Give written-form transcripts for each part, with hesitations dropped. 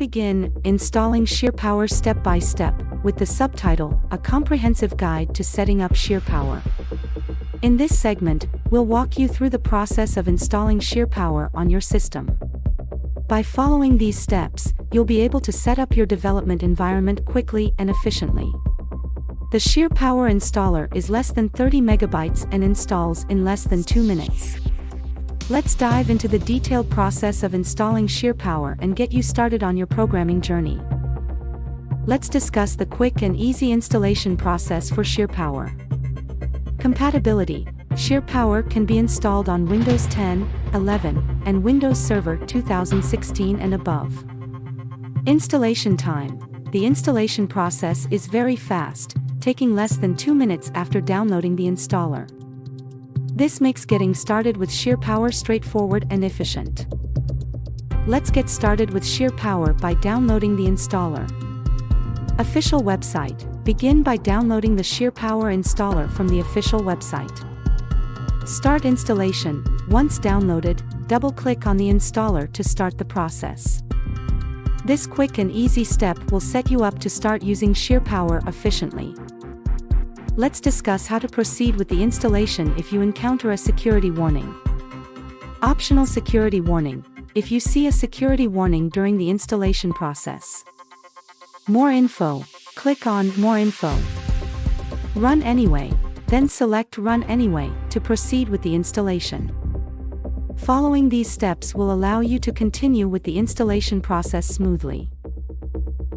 begin installing Sheerpower step by step, with the subtitle, A Comprehensive Guide to Setting Up Sheerpower. In this segment, we'll walk you through the process of installing Sheerpower on your system. By following these steps, you'll be able to set up your development environment quickly and efficiently. The Sheerpower installer is less than 30 megabytes and installs in less than 2 minutes. Let's dive into the detailed process of installing Sheerpower and get you started on your programming journey. Let's discuss the quick and easy installation process for Sheerpower. Compatibility. Sheerpower can be installed on Windows 10, 11, and Windows Server 2016 and above. Installation time. The installation process is very fast, taking less than 2 minutes after downloading the installer. This makes getting started with Sheerpower straightforward and efficient. Let's get started with Sheerpower by downloading the installer. Official website. Begin by downloading the Sheerpower installer from the official website. Start installation. Once downloaded, double-click on the installer to start the process. This quick and easy step will set you up to start using Sheerpower efficiently. Let's discuss how to proceed with the installation if you encounter a security warning. Optional security warning. If you see a security warning during the installation process. More info. Click on More info. Run anyway, then select Run anyway to proceed with the installation. Following these steps will allow you to continue with the installation process smoothly.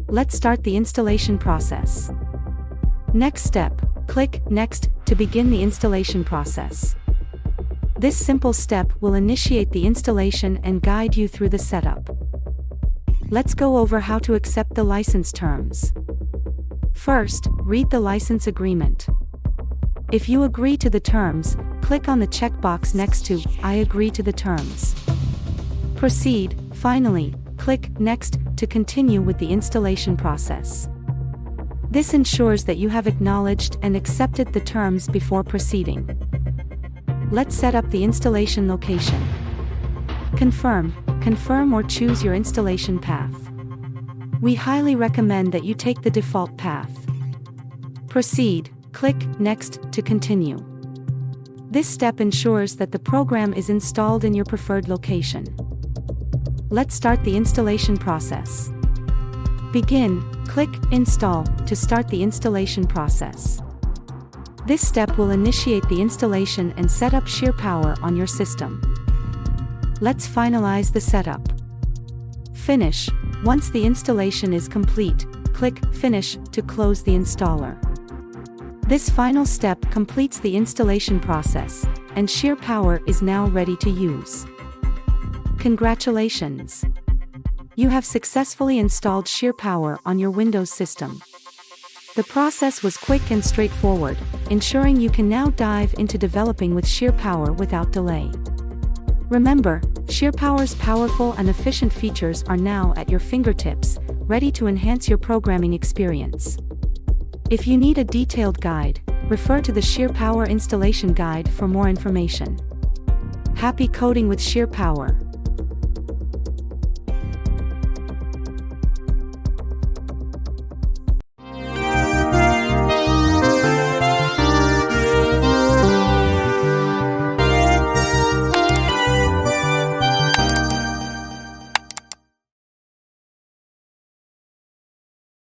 Let's start the installation process. Next step. Click Next to begin the installation process. This simple step will initiate the installation and guide you through the setup. Let's go over how to accept the license terms. First, read the license agreement. If you agree to the terms, click on the checkbox next to I agree to the terms. Proceed. Finally, click Next to continue with the installation process. This ensures that you have acknowledged and accepted the terms before proceeding. Let's set up the installation location. Confirm or choose your installation path. We highly recommend that you take the default path. Proceed. Click Next to continue. This step ensures that the program is installed in your preferred location. Let's start the installation process. Begin. Click Install to start the installation process. This step will initiate the installation and set up Sheerpower on your system. Let's finalize the setup. Finish. Once the installation is complete, click Finish to close the installer. This final step completes the installation process, and Sheerpower is now ready to use. Congratulations! You have successfully installed Sheerpower on your Windows system. The process was quick and straightforward, ensuring you can now dive into developing with Sheerpower without delay. Remember, Sheerpower's powerful and efficient features are now at your fingertips, ready to enhance your programming experience. If you need a detailed guide, refer to the Sheerpower installation guide for more information. Happy coding with Sheerpower!